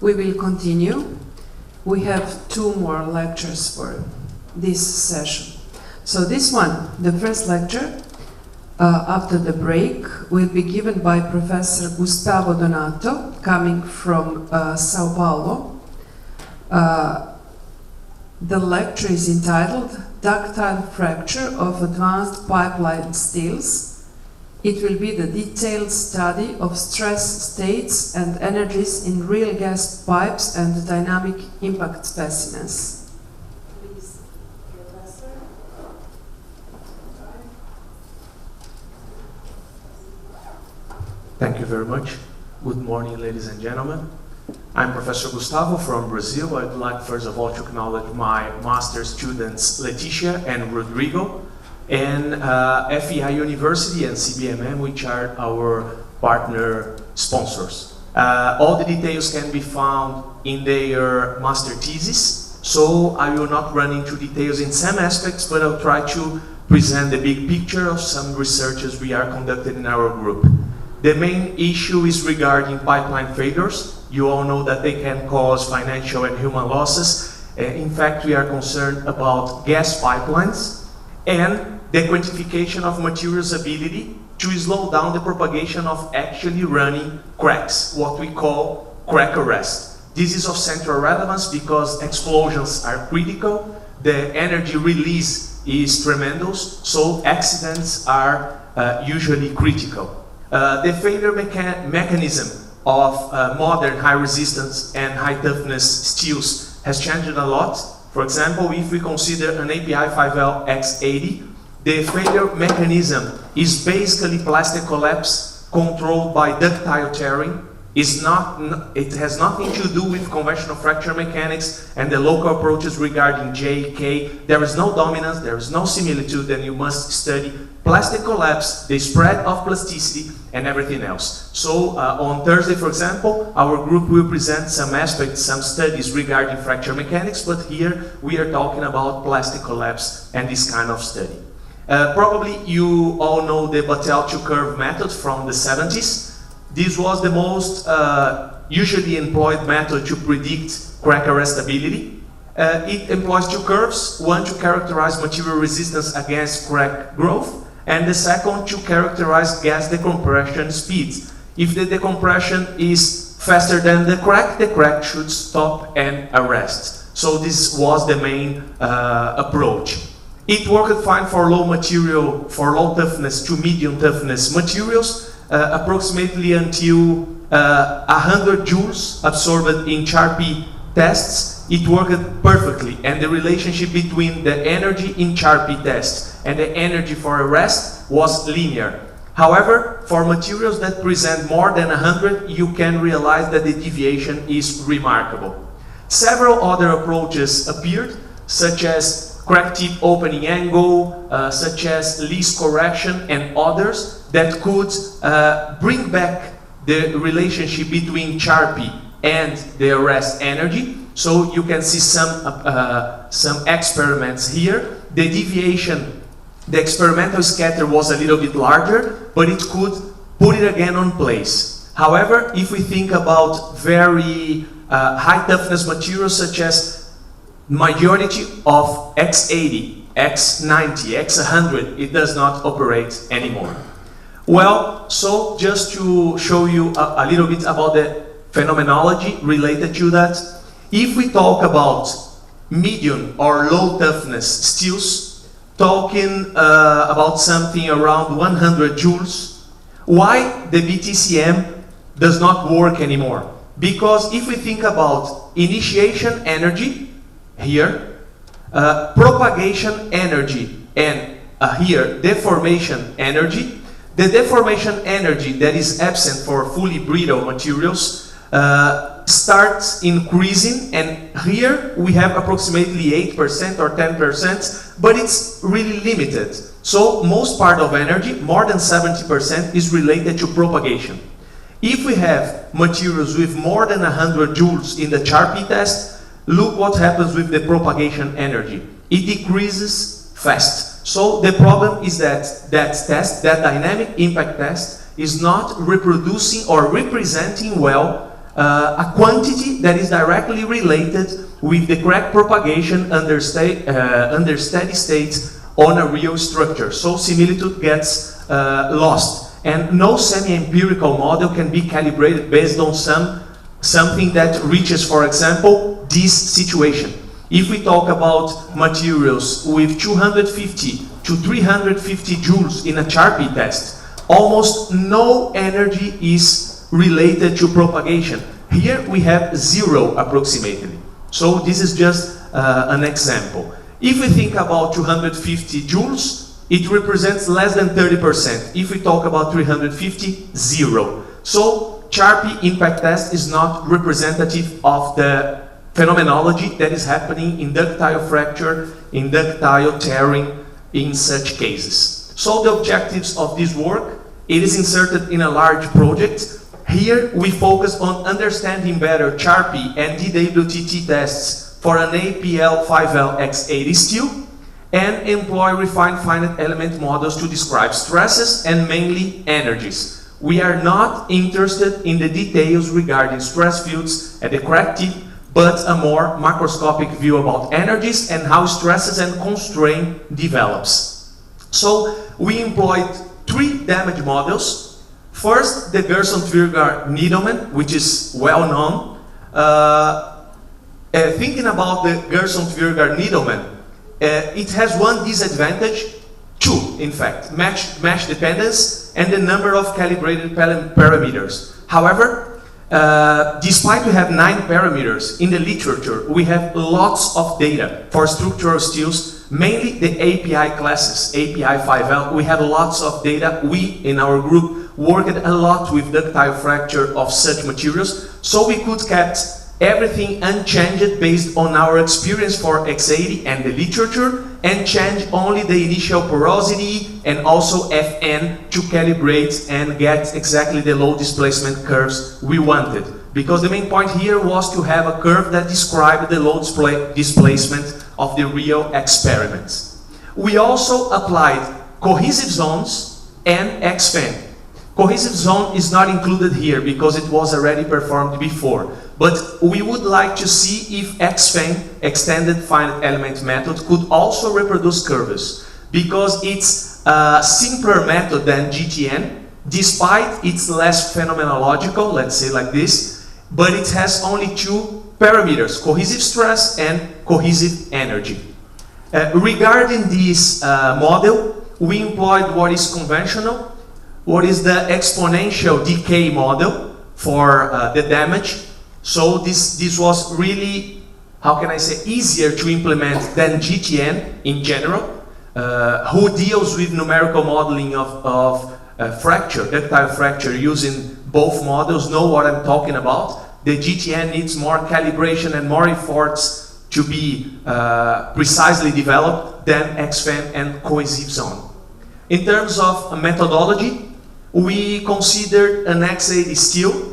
we will continue. We have 2 more lectures for this session. So this one, the first lecture, after the break, will be given by Professor Gustavo Donato, coming from Sao Paulo. The lecture is entitled Ductile Fracture of Advanced Pipeline Steels. It will be the detailed study of stress states and energies in real gas pipes and dynamic impact specimens. Please, Professor. Thank you very much. Good morning, ladies and gentlemen. I'm Professor Gustavo from Brazil. I'd like first of all to acknowledge my master's students Leticia and Rodrigo, and FEI University and CBMM, which are our partner sponsors. All the details can be found in their master thesis, so I will not run into details in some aspects, but I'll try to present the big picture of some researches we are conducting in our group. The main issue is regarding pipeline failures. You all know that they can cause financial and human losses. In fact, we are concerned about gas pipelines and the quantification of materials' ability to slow down the propagation of actually running cracks, what we call crack arrest. This is of central relevance because explosions are critical, the energy release is tremendous, so accidents are usually critical. The failure mechanism of modern high resistance and high toughness steels has changed a lot. For example, if we consider an API 5L X80, the failure mechanism is basically plastic collapse controlled by ductile tearing. It has nothing to do with conventional fracture mechanics and the local approaches regarding J, K. There is no dominance, there is no similitude, and you must study plastic collapse, the spread of plasticity, and everything else. So on Thursday, for example, our group will present some aspects, some studies regarding fracture mechanics, but here we are talking about plastic collapse and this kind of study. Probably you all know the Battelle two-curve method from the 70s. This was the most usually employed method to predict crack arrestability. It employs 2 curves, one to characterize material resistance against crack growth, and the second to characterize gas decompression speeds. If the decompression is faster than the crack should stop and arrest. So this was the main approach. It worked fine for low toughness to medium toughness materials, approximately until 100 joules absorbed in Charpy tests. It worked perfectly, and the relationship between the energy in Charpy tests and the energy for arrest was linear. However, for materials that present more than 100, you can realize that the deviation is remarkable. Several other approaches appeared, such as crack tip opening angle, such as least correction, and others that could bring back the relationship between Charpy and the arrest energy. So you can see some experiments here. The deviation, the experimental scatter was a little bit larger, but it could put it again on place. However, if we think about very high toughness materials such as majority of X80, X90, X100, it does not operate anymore. Well, so just to show you a little bit about the phenomenology related to that, if we talk about medium or low toughness steels, talking about something around 100 joules, why the BTCM does not work anymore? Because if we think about initiation energy, here, propagation energy, and here, deformation energy. The deformation energy that is absent for fully brittle materials starts increasing, and here we have approximately 8% or 10%, but it's really limited. So most part of energy, more than 70%, is related to propagation. If we have materials with more than 100 joules in the Charpy test, look what happens with the propagation energy. It decreases fast. So the problem is that that dynamic impact test is not reproducing or representing well a quantity that is directly related with the correct propagation under steady state on a real structure. So similitude gets lost. And no semi-empirical model can be calibrated based on something that reaches, for example, this situation. If we talk about materials with 250 to 350 joules in a Charpy test, almost no energy is related to propagation. Here we have 0 approximately. So this is just an example. If we think about 250 joules, it represents less than 30%. If we talk about 350, 0. So Charpy impact test is not representative of the phenomenology that is happening in ductile fracture, in ductile tearing, in such cases. So the objectives of this work, it is inserted in a large project. Here we focus on understanding better Charpy and DWTT tests for an APL5L X80 steel, and employ refined finite element models to describe stresses and mainly energies. We are not interested in the details regarding stress fields at the crack tip, but a more macroscopic view about energies and how stresses and constraint develops. So we employed 3 damage models. First, the Gerson-Tvirgaard-Needleman, which is well known. Thinking about the Gerson-Tvirgaard-Needleman, it has one disadvantage, 2 in fact, mesh dependence and the number of calibrated parameters. However, despite we have 9 parameters in the literature, we have lots of data for structural steels, mainly the API classes, API 5L. We have lots of data. We in our group worked a lot with ductile fracture of such materials, so we could kept everything unchanged based on our experience for X80 and the literature, and change only the initial porosity and also FN to calibrate and get exactly the load displacement curves we wanted. Because the main point here was to have a curve that described the load displacement of the real experiments. We also applied cohesive zones and XFEN. Cohesive zone is not included here because it was already performed before. But we would like to see if XFEN, extended finite element method, could also reproduce curves, because it's a simpler method than GTN, despite it's less phenomenological, let's say like this, but it has only 2 parameters, cohesive stress and cohesive energy. Regarding this model, we employed what is conventional, what is the exponential decay model for the damage. So this was really, how can I say, easier to implement than GTN in general, who deals with numerical modeling of fracture, ductile fracture, using both models, know what I'm talking about. The GTN needs more calibration and more efforts to be precisely developed than XFEN and cohesive zone. In terms of methodology, we considered an X80 steel.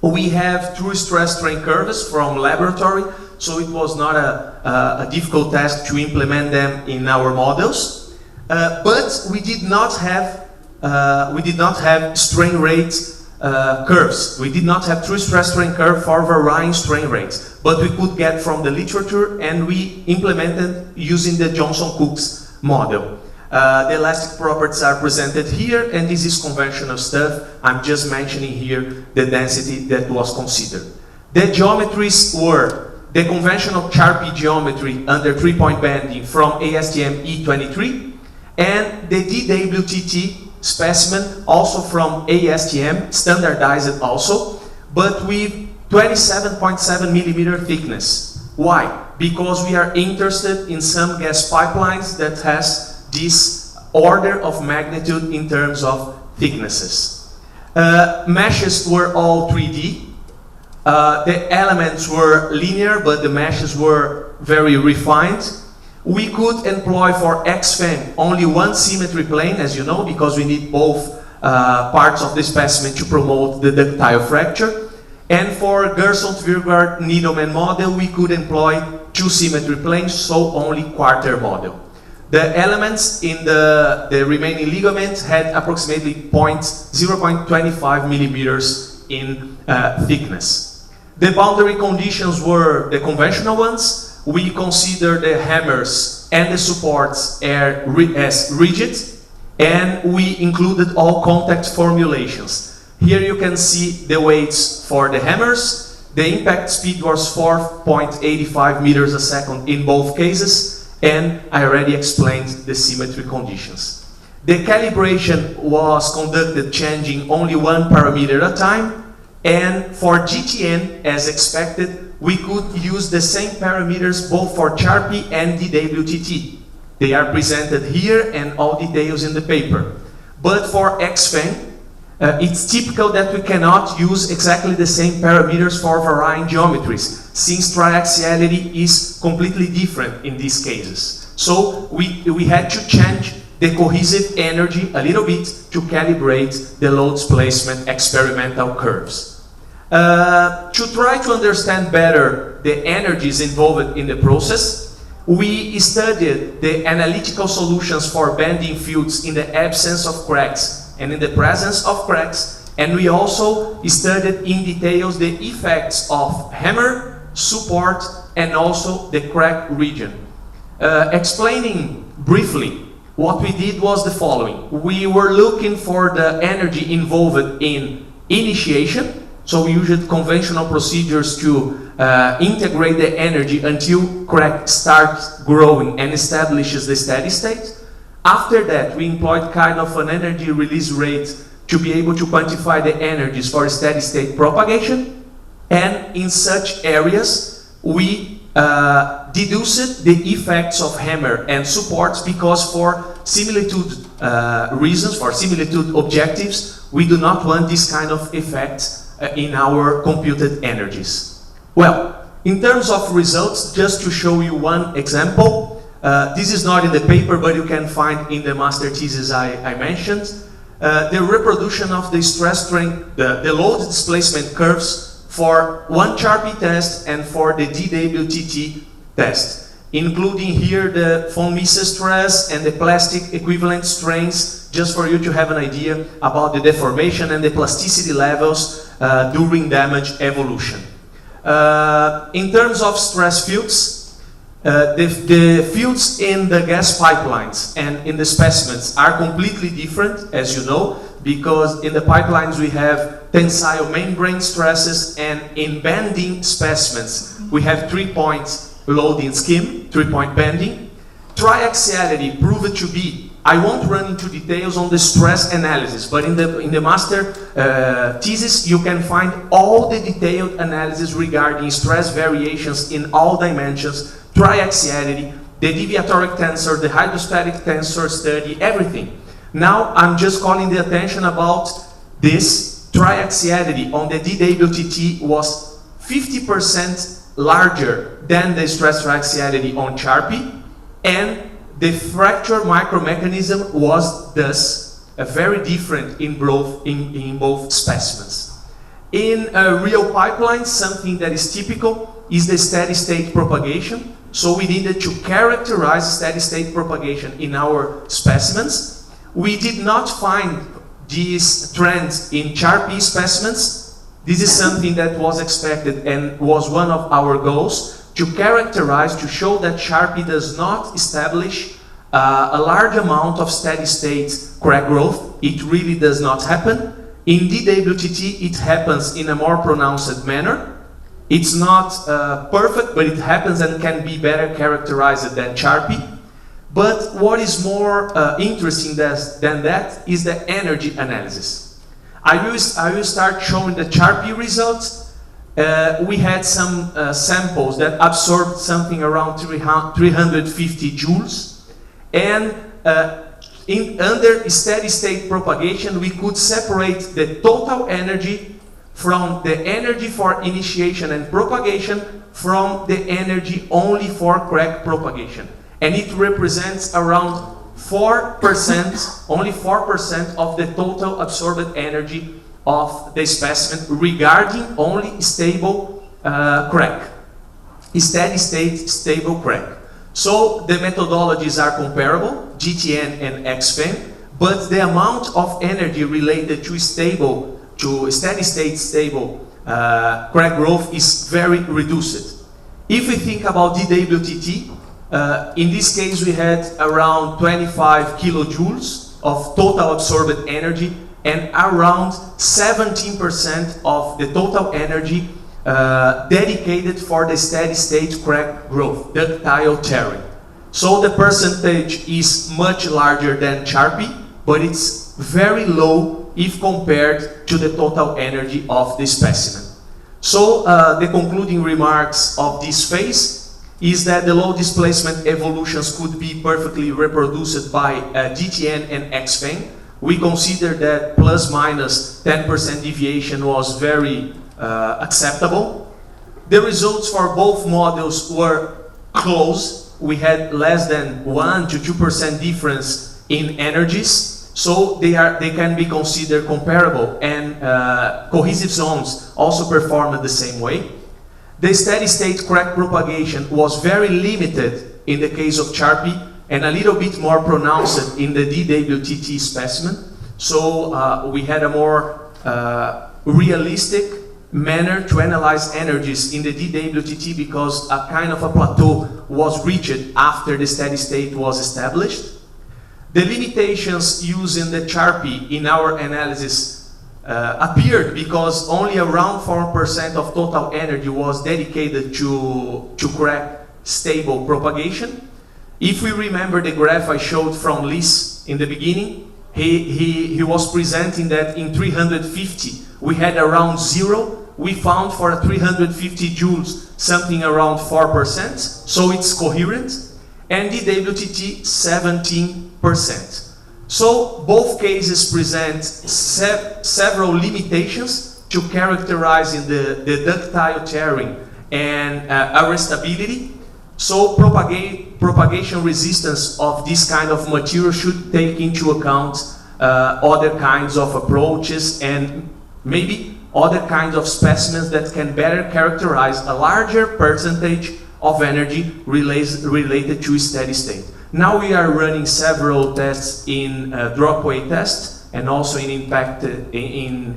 We have true stress strain curves from laboratory, so it was not a difficult task to implement them in our models. But we did not have strain rate curves. We did not have true stress strain curve for varying strain rates, but we could get from the literature, and we implemented using the Johnson-Cook's model. The elastic properties are presented here, and this is conventional stuff. I'm just mentioning here the density that was considered. The geometries were the conventional Charpy geometry under 3-point banding from ASTM E23, and the DWTT specimen also from ASTM, standardized also, but with 27.7 millimeter thickness. Why? Because we are interested in some gas pipelines that has this order of magnitude in terms of thicknesses. Meshes were all 3D. The elements were linear, but the meshes were very refined. We could employ for XFEN only 1 symmetry plane, as you know, because we need both parts of the specimen to promote the ductile fracture. And for Gerson-Tvirgaard-Needleman model, we could employ 2 symmetry planes, so only quarter model. The elements in the remaining ligament had approximately 0.25 millimeters in thickness. The boundary conditions were the conventional ones. We consider the hammers and the supports as rigid, and we included all contact formulations. Here you can see the weights for the hammers. The impact speed was 4.85 meters a second in both cases, and I already explained the symmetry conditions. The calibration was conducted changing only one parameter at a time, and for GTN, as expected, we could use the same parameters both for Charpy and DWTT. They are presented here and all details in the paper. But for XFEN, it's typical that we cannot use exactly the same parameters for varying geometries, since triaxiality is completely different in these cases. So we had to change the cohesive energy a little bit to calibrate the load placement experimental curves. To try to understand better the energies involved in the process, we studied the analytical solutions for bending fields in the absence of cracks and in the presence of cracks, and we also studied in details the effects of hammer, support, and also the crack region. Explaining briefly, what we did was the following. We were looking for the energy involved in initiation, so we used conventional procedures to integrate the energy until crack starts growing and establishes the steady state. After that, we employed kind of an energy release rate to be able to quantify the energies for steady state propagation. And in such areas, we deduced the effects of hammer and supports, because for similitude reasons, for similitude objectives, we do not want this kind of effect in our computed energies. Well, in terms of results, just to show you one example, this is not in the paper, but you can find in the master thesis I mentioned. The reproduction of the stress strain, the load displacement curves for one Charpy test and for the DWTT test, including here the von Mises stress and the plastic equivalent strains, just for you to have an idea about the deformation and the plasticity levels during damage evolution. In terms of stress fields, the fields in the gas pipelines and in the specimens are completely different, as you know, because in the pipelines we have tensile membrane stresses, and in bending specimens we have 3-point loading scheme, 3-point bending. Triaxiality proved to be, I won't run into details on the stress analysis, but in the master thesis you can find all the detailed analysis regarding stress variations in all dimensions, triaxiality, the deviatoric tensor, the hydrostatic tensor study, everything. Now I'm just calling the attention about this. Triaxiality on the DWTT was 50% larger than the stress triaxiality on Charpy, and the fracture micromechanism was thus very different in both specimens. In real pipelines, something that is typical is the steady state propagation. So we needed to characterize steady state propagation in our specimens. We did not find these trends in Charpy specimens. This is something that was expected and was one of our goals, to characterize, to show that Charpy does not establish a large amount of steady state crack growth. It really does not happen. In DWTT, it happens in a more pronounced manner. It's not perfect, but it happens and can be better characterized than Charpy. But what is more interesting than that is the energy analysis. I will start showing the Charpy results. We had some samples that absorbed something around 350 joules. And under steady state propagation, we could separate the total energy from the energy for initiation and propagation from the energy only for crack propagation. And it represents around 4%, only 4% of the total absorbed energy of the specimen regarding only stable crack, steady state stable crack. So the methodologies are comparable, GTN and XFEN, but the amount of energy related to stable to steady state stable crack growth is very reduced. If we think about DWTT, in this case we had around 25 kilojoules of total absorbed energy and around 17% of the total energy dedicated for the steady state crack growth, ductile tearing. So the percentage is much larger than Charpy, but it's very low if compared to the total energy of the specimen. So the concluding remarks of this phase is that the low displacement evolutions could be perfectly reproduced by GTN and XFAM. We consider that plus minus 10% deviation was very acceptable. The results for both models were close. We had less than 1 to 2% difference in energies, so they can be considered comparable, and cohesive zones also performed the same way. The steady state crack propagation was very limited in the case of Charpy and a little bit more pronounced in the DWTT specimen. So we had a more realistic manner to analyze energies in the DWTT because a kind of a plateau was reached after the steady state was established. The limitations used in the Charpy in our analysis appeared because only around 4% of total energy was dedicated to crack stable propagation. If we remember the graph I showed from Liz in the beginning, he was presenting that in 350 we had around 0. We found for 350 joules something around 4%, so it's coherent, and DWTT 17%. So both cases present several limitations to characterizing the ductile tearing and arrestability. So propagation resistance of this kind of material should take into account other kinds of approaches and maybe other kinds of specimens that can better characterize a larger percentage of energy related to steady state. Now we are running several tests in dropway tests and also in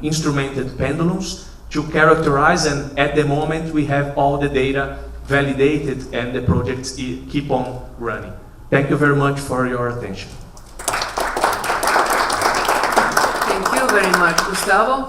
instrumented pendulums to characterize, and at the moment we have all the data validated and the projects keep on running. Thank you very much for your attention. Thank you very much, Gustavo.